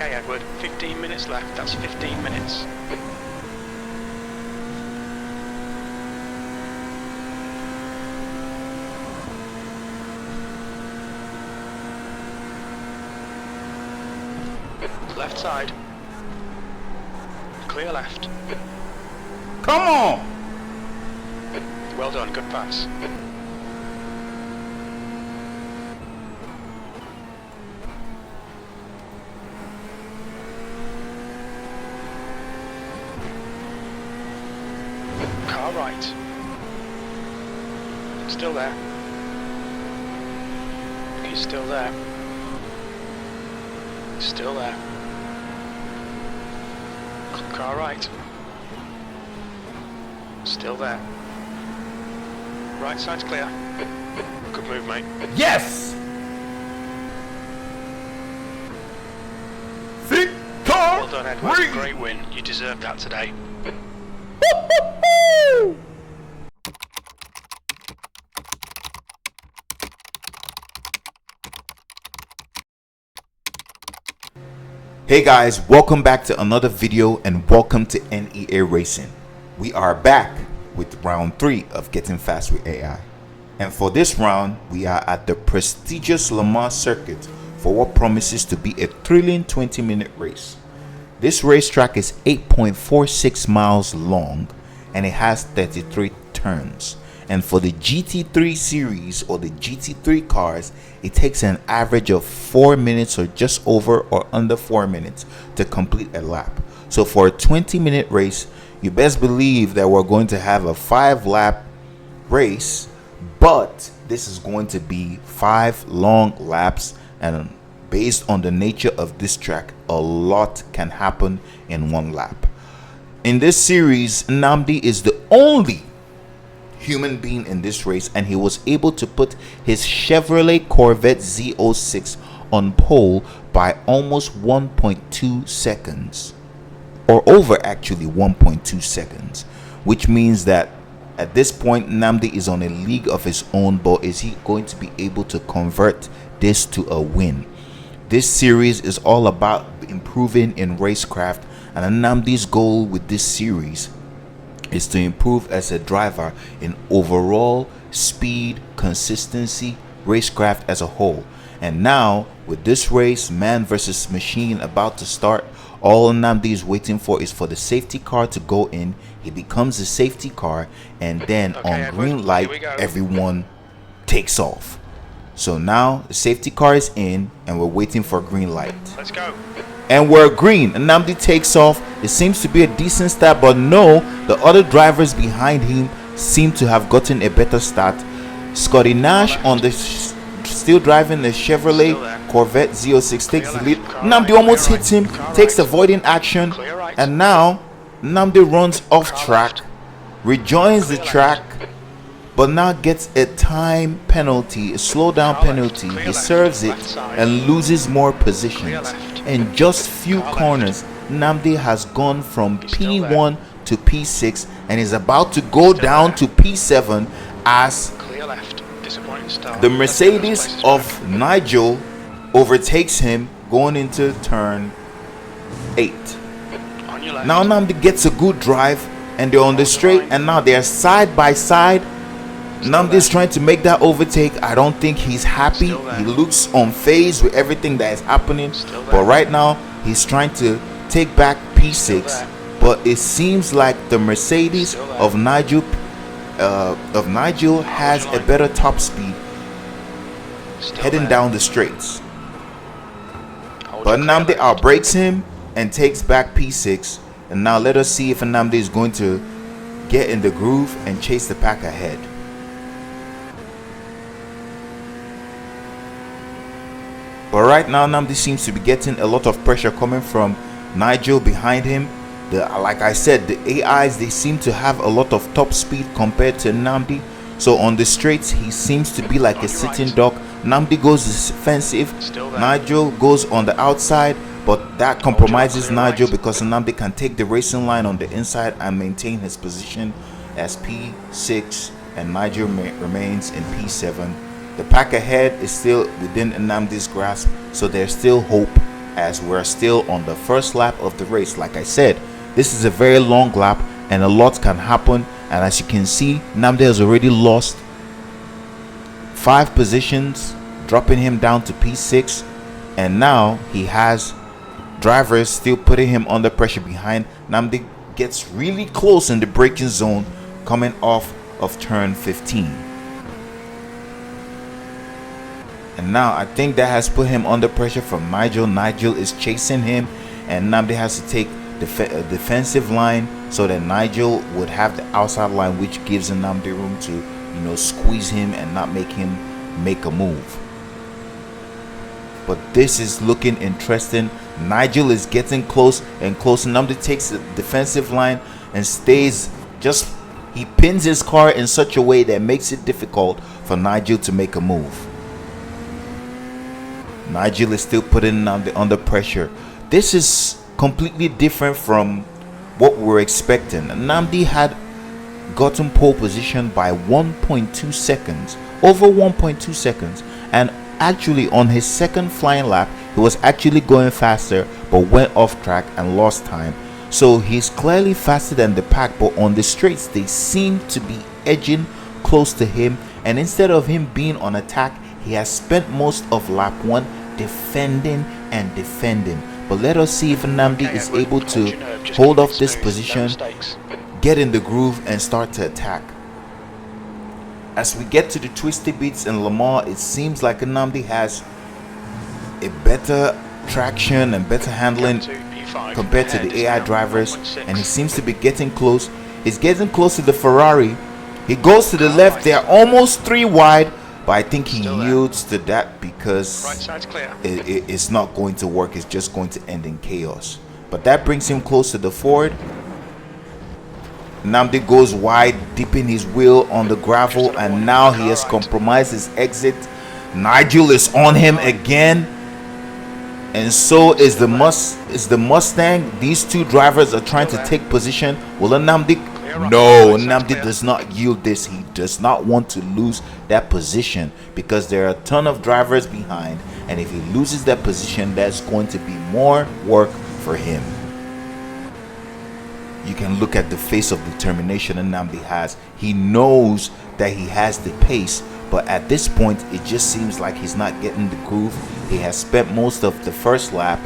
Okay, Edward, 15 minutes left. That's 15 minutes. Left side. Clear left. Come on! Well done, good pass. Car right. Still there. He's still there. Still there. Car right. Still there. Right side's clear. Good move, mate. Yes! Victory! Well done, Edward. Great win. You deserved that today. Hey guys, welcome back to another video and welcome to NEA Racing. We are back with round 3 of Getting Fast with AI. And for this round, we are at the prestigious Le Mans circuit for what promises to be a thrilling 20-minute race. This racetrack is 8.46 miles long and it has 33 turns. And for the GT3 series or the GT3 cars, it takes an average of 4 minutes or just over or under 4 minutes to complete a lap. So for a 20-minute race, you best believe that we're going to have a 5-lap race, but this is going to be 5 long laps, and based on the nature of this track, a lot can happen in 1 lap. In this series, Nnamdi is the only human being in this race, and he was able to put his Chevrolet Corvette Z06 on pole by almost 1.2 seconds, or over actually 1.2 seconds, which means that at this point Nnamdi is on a league of his own. But is he going to be able to convert this to a win? This series is all about improving in racecraft, and Nnamdi's goal with this series is to improve as a driver in overall speed, consistency, racecraft as a whole. And now with this race, man versus machine, about to start, all Nnamdi is waiting for is for the safety car to go in. He becomes the safety car, and then on green light everyone takes off. So now the safety car is in and we're waiting for green light. Let's go. And we're green. Nnamdi takes off. It seems to be a decent start, but no, the other drivers behind him seem to have gotten a better start. Scotty Nash on the still driving the Chevrolet Corvette Z06 takes the lead. Nnamdi almost hits him, takes avoiding action, and now Nnamdi runs off track, rejoins the track, but now gets a time penalty, a slowdown penalty. He serves it and loses more positions. In just few corners, Nnamdi has gone from P1 to P6 and is about to go down to P7 as the Mercedes of Nigel overtakes him going into turn 8. Now Nnamdi gets a good drive and they're on the straight, and now they're side by side. Nnamdi is trying to make that overtake. I don't think he's happy. He looks unfazed with everything that is happening. But right now, he's trying to take back P6. But it seems like the Mercedes of Nigel has a better top speed heading down the straights. But Nnamdi outbrakes him and takes back P6. And now let us see if Nnamdi is going to get in the groove and chase the pack ahead. But right now, Nnamdi seems to be getting a lot of pressure coming from Nigel behind him. Like I said, the AIs, they seem to have a lot of top speed compared to Nnamdi. So on the straights, he seems to be like a sitting duck. Nnamdi goes defensive, Nigel goes on the outside, but that compromises Nigel because Nnamdi can take the racing line on the inside and maintain his position as P6, and Nigel remains in P7. The pack ahead is still within Nnamdi's grasp, so there's still hope as we're still on the first lap of the race. Like I said, this is a very long lap and a lot can happen, and as you can see, Nnamdi has already lost 5 positions, dropping him down to P6, and now he has drivers still putting him under pressure behind. Nnamdi gets really close in the braking zone coming off of turn 15, and now I think that has put him under pressure from Nigel. Nigel is chasing him, and Nnamdi has to take a defensive line so that Nigel would have the outside line, which gives Nnamdi room to squeeze him and not make him make a move. But this is looking interesting. Nigel is getting close and close. Nnamdi takes the defensive line and he pins his car in such a way that makes it difficult for Nigel to make a move. Nigel is still putting Nnamdi under pressure. This is completely different from what we were expecting. Nnamdi had gotten pole position by 1.2 seconds, over 1.2 seconds, and actually on his second flying lap he was actually going faster but went off track and lost time. So he's clearly faster than the pack, but on the straights they seem to be edging close to him, and instead of him being on attack, he has spent most of lap 1 defending and defending. But let us see if Nnamdi is able to hold off this position, get in the groove and start to attack. As we get to the twisty beats in Le Mans, it seems like Nnamdi has a better traction and better handling compared to the AI drivers, and he seems to be getting close. He's getting close to the Ferrari. He goes to the left. They're almost 3 wide, but I think he yields to that because it's not going to work. It's just going to end in chaos. But that brings him close to the Ford. Nnamdi goes wide, dipping his wheel on the gravel, and now he has compromised his exit. Nigel is on him again, and so is the Mustang. These two drivers are trying to take position. Will Nnamdi? No, Nnamdi does not yield this. He does not want to lose that position because there are a ton of drivers behind, and if he loses that position, that's going to be more work for him. You can look at the face of determination Nnamdi has. He knows that he has the pace, but at this point it just seems like he's not getting the groove. He has spent most of the first lap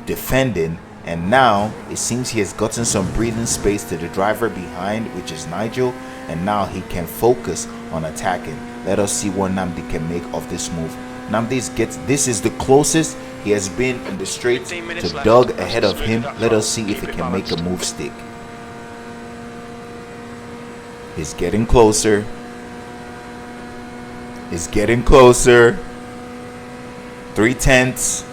defending, and now it seems he has gotten some breathing space to the driver behind, which is Nigel, and now he can focus on attacking. Let us see what Nnamdi can make of this move. This is the closest he has been in the straight to Doug ahead of him. Let us see if he can make a move stick. He's getting closer. He's getting closer. 3/10.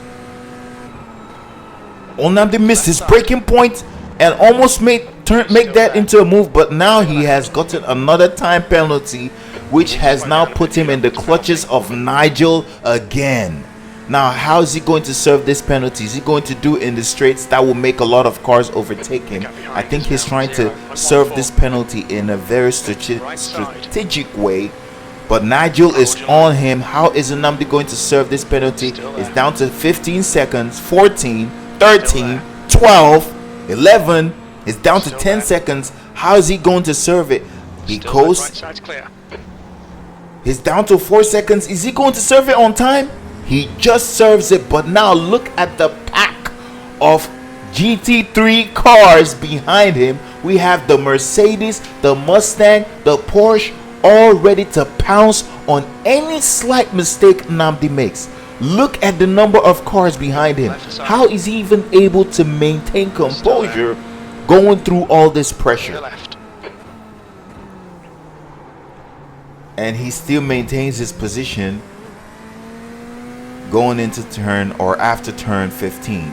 Nnamdi missed his braking point and almost make that into a move, but now he has gotten another time penalty, which has now put him in the clutches of Nigel again. Now, how is he going to serve this penalty? Is he going to do in the straights? That will make a lot of cars overtake him. I think he's trying to serve this penalty in a very strategic way, but Nigel is on him. How is Nnamdi going to serve this penalty? It's down to 15 seconds, 14, 13, 12, 11. It's down to 10 seconds. How is he going to serve it? He goes. He's down to 4 seconds. Is he going to serve it on time? He just serves it. But now look at the pack of GT3 cars behind him. We have the Mercedes, the Mustang, the Porsche, all ready to pounce on any slight mistake Nnamdi makes. Look at the number of cars behind him. How is he even able to maintain composure going through all this pressure? And he still maintains his position going into turn or after turn 15.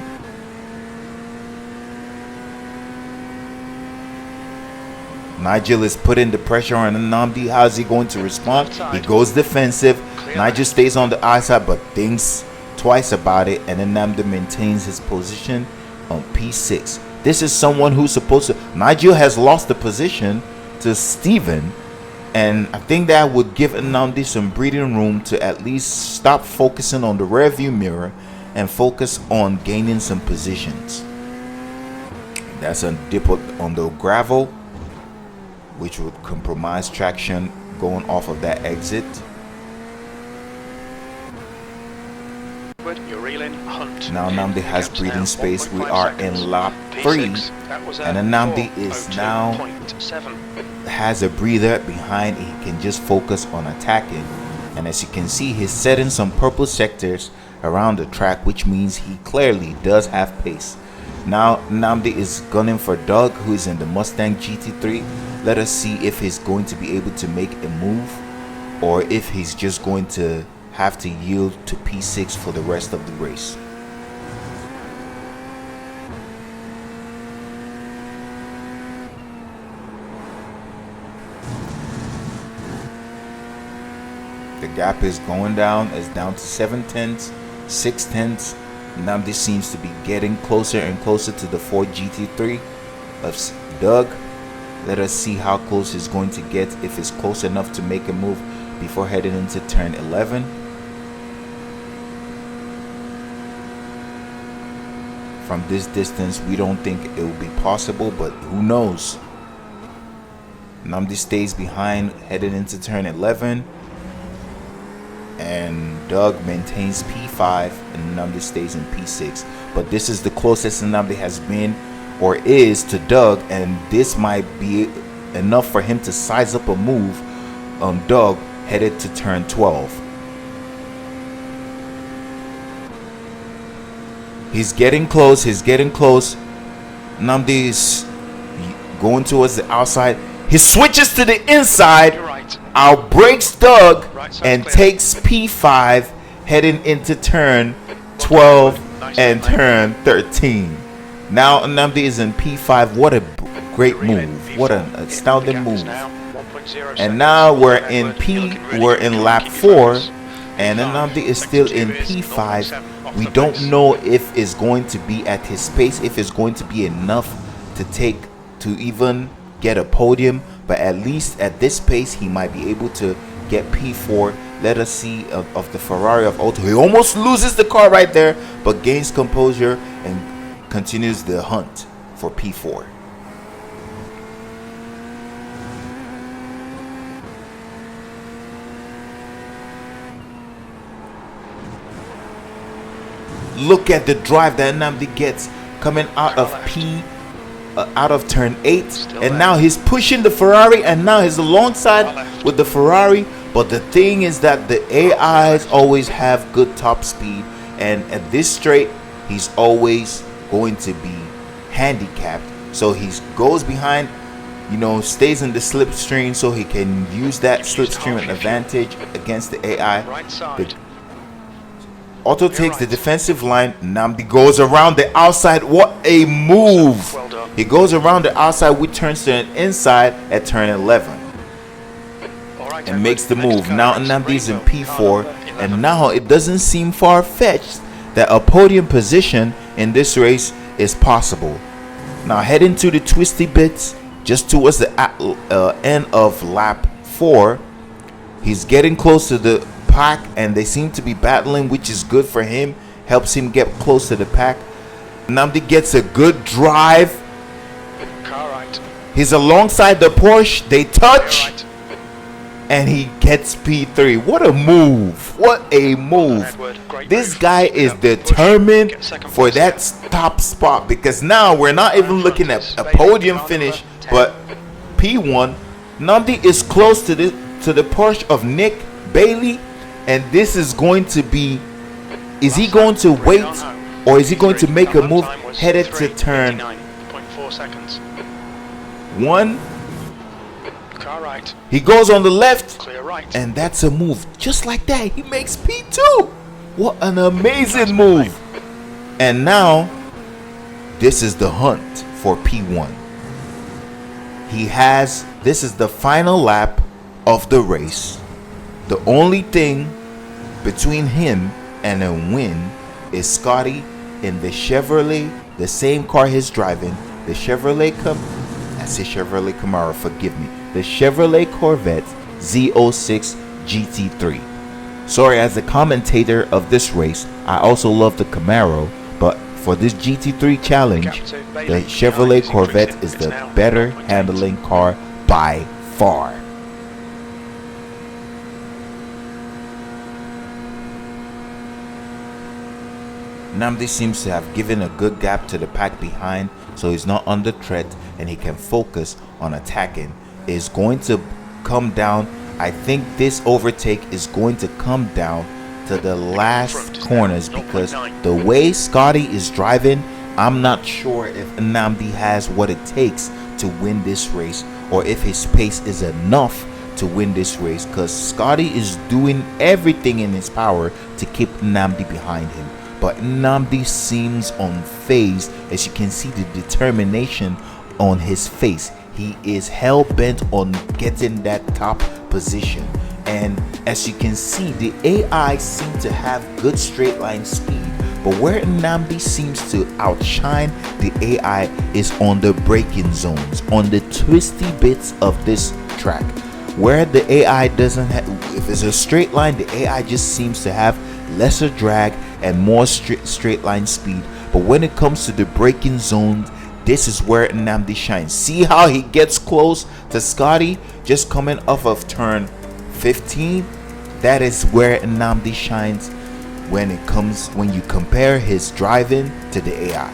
Nigel is putting the pressure on Nnamdi. How is he going to respond? He goes defensive. Nigel stays on the outside but thinks twice about it, and Nnamdi maintains his position on P6. This is someone who's supposed to... Nigel has lost the position to Steven, and I think that would give Nnamdi some breathing room to at least stop focusing on the rearview mirror and focus on gaining some positions. That's a dip on the gravel, which would compromise traction going off of that exit. You're reeling, Hunt. Now Nnamdi has breathing space. We are in lap 3, and Nnamdi is now has a breather behind. He can just focus on attacking, and as you can see, he's setting some purple sectors around the track, which means he clearly does have pace. Now Nnamdi is gunning for Doug, who is in the Mustang GT3. Let us see if he's going to be able to make a move, or if he's just going to have to yield to P6 for the rest of the race. The gap is going down. It's down to 7/10, 6/10. Nnamdi seems to be getting closer and closer to the Ford GT3 of Doug. Let us see how close he's going to get, if it's close enough to make a move before heading into turn 11. From this distance, we don't think it will be possible, but who knows? Nnamdi stays behind headed into turn 11, and Doug maintains P5 and Nnamdi stays in P6. But this is the closest Nnamdi has been or is to Doug, and this might be enough for him to size up a move on Doug headed to turn 12. He's getting close. He's getting close. Nnamdi is going towards the outside. He switches to the inside. Outbreaks Doug and takes P5, heading into turn 12 and turn 13. Now Nnamdi is in P5. What a great move. What an astounding move. And now we're in lap 4, and Nnamdi is still in P5. We don't know if it's going to be at his pace, if it's going to be enough to even get a podium, but at least at this pace he might be able to get P4. Let us see of the Ferrari of Otto. He almost loses the car right there, but gains composure and continues the hunt for P4. Look at the drive that Nnamdi gets coming out of out of turn 8, and now he's pushing the Ferrari, and now he's alongside with the Ferrari. But the thing is that the AIs always have good top speed, and at this straight he's always going to be handicapped, so he goes behind, stays in the slipstream so he can use that slipstream advantage against the AI. Otto takes the defensive line. Nnamdi goes around the outside. What a move! He goes around the outside, which turns to an inside at turn 11 and makes the move. Now Nnamdi's in P4, and now it doesn't seem far-fetched that a podium position in this race is possible. Now heading to the twisty bits just towards the end of lap 4, he's getting close to the pack, and they seem to be battling, which is good for him, helps him get close to the pack. Nnamdi gets a good drive. He's alongside the Porsche, they touch, and he gets P3. What a move! What a move! This guy is determined for that top spot, because now we're not even looking at a podium finish, but P1. Nnamdi is close to the Porsche of Nick Bailey, and this is going to be, is he going to wait, or is he going to make a move headed to turn 1? He goes on the left, and that's a move. Just like that, he makes P2. What an amazing move. And now this is the hunt for P1. This is the final lap of the race. The only thing between him and a win is Scotty in the Chevrolet, the same car he's driving, the Chevrolet Camaro, forgive me, the Chevrolet Corvette Z06 GT3. Sorry, as the commentator of this race, I also love the Camaro, but for this GT3 challenge, the Chevrolet Corvette is the better handling car by far. Nnamdi seems to have given a good gap to the pack behind, so he's not under threat and he can focus on attacking. It's going to come down. I think this overtake is going to come down to the last corners, because the way Scotty is driving, I'm not sure if Nnamdi has what it takes to win this race, or if his pace is enough to win this race, because Scotty is doing everything in his power to keep Nnamdi behind him. But Nnamdi seems unfazed, as you can see the determination on his face. He is hell-bent on getting that top position. And as you can see, the AI seem to have good straight line speed. But where Nnamdi seems to outshine the AI is on the braking zones, on the twisty bits of this track. Where the AI doesn't have, if it's a straight line, the AI just seems to have lesser drag and more straight line speed. But when it comes to the braking zones, this is where Nnamdi shines. See how he gets close to Scotty just coming off of turn 15? That is where Nnamdi shines when you compare his driving to the AI.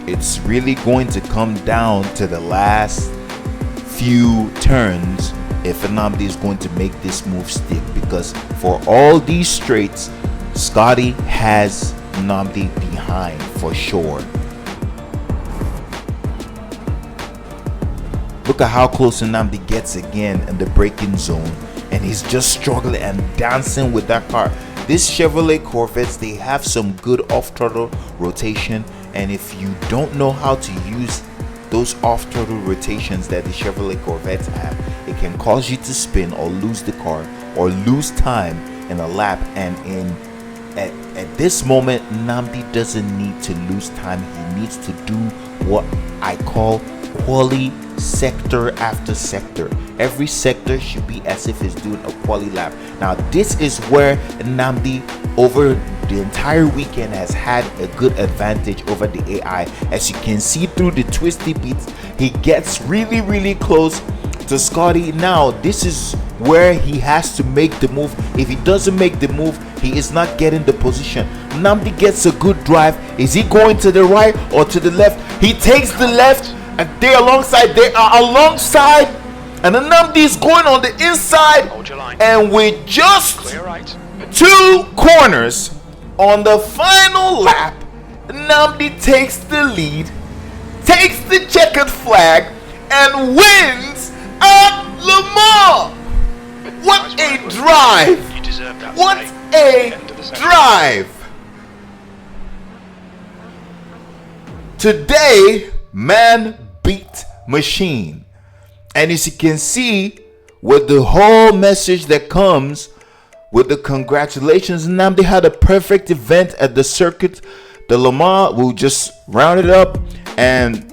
It's really going to come down to the last few turns if Nnamdi is going to make this move stick, because for all these straights, Scotty has Nnamdi behind for sure. Look at how close Nnamdi gets again in the braking zone, and he's just struggling and dancing with that car. This Chevrolet Corvettes, they have some good off-throttle rotation, and if you don't know how to use those off-throttle rotations that the Chevrolet Corvettes have, it can cause you to spin or lose the car or lose time in a lap. And at this moment, Nnamdi doesn't need to lose time. He needs to do what I call quali sector after sector. Every sector should be as if it's doing a quali lap. Now this is where Nnamdi over the entire weekend has had a good advantage over the AI. As you can see through the twisty beats, he gets really close to Scotty. Now this is where he has to make the move. If he doesn't make the move, he is not getting the position. Nnamdi gets a good drive. Is he going to the right or to the left? He takes the left, and they are alongside, and Nnamdi is going on the inside. And with just 2 corners on the final lap, Nnamdi takes the lead, takes the checkered flag, and wins at Le Mans. What a drive! What a drive! Today, man beat machine. And as you can see, with the whole message that comes with the congratulations, Nnamdi had a perfect event at the circuit. The Le Mans, we'll just round it up, and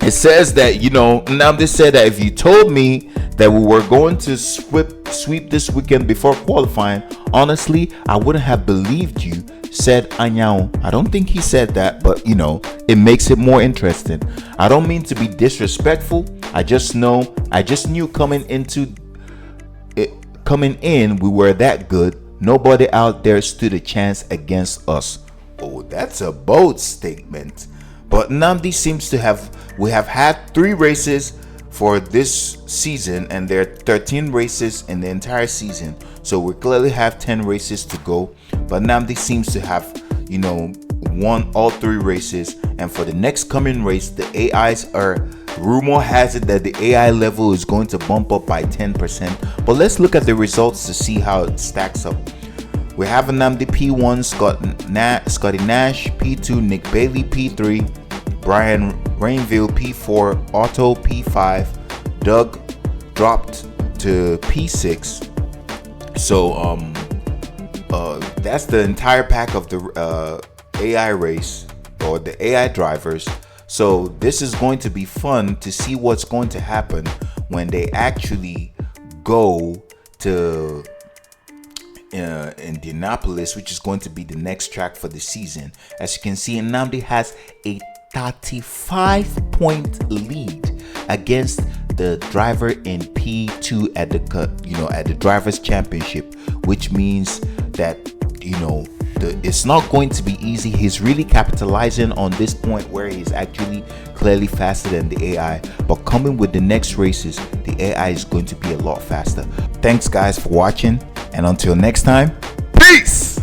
it says that, Nnamdi said that if you told me that we were going to sweep this weekend before qualifying, honestly, I wouldn't have believed you, said Anyao. I don't think he said that, but it makes it more interesting. I don't mean to be disrespectful. I just knew coming in we were that good. Nobody out there stood a chance against us. Oh, that's a bold statement. But Nnamdi seems to we have had 3 races for this season, and there are 13 races in the entire season, so we clearly have 10 races to go. But Nnamdi seems to have won all 3 races, and for the next coming race, the AIs rumor has it that the AI level is going to bump up by 10%. But let's look at the results to see how it stacks up. We have Nnamdi P1, Scotty Nash P2, Nick Bailey P3, Brian Rainville P4, Otto P5, Doug dropped to P6. So that's the entire pack of the AI race, or the AI drivers. So this is going to be fun to see what's going to happen when they actually go to Indianapolis, which is going to be the next track for the season. As you can see, Nnamdi has a 35-point lead against the driver in P2 at the drivers championship, which means that it's not going to be easy. He's really capitalizing on this point where he's actually clearly faster than the AI, but coming with the next races, the AI is going to be a lot faster. Thanks guys for watching, and until next time, peace.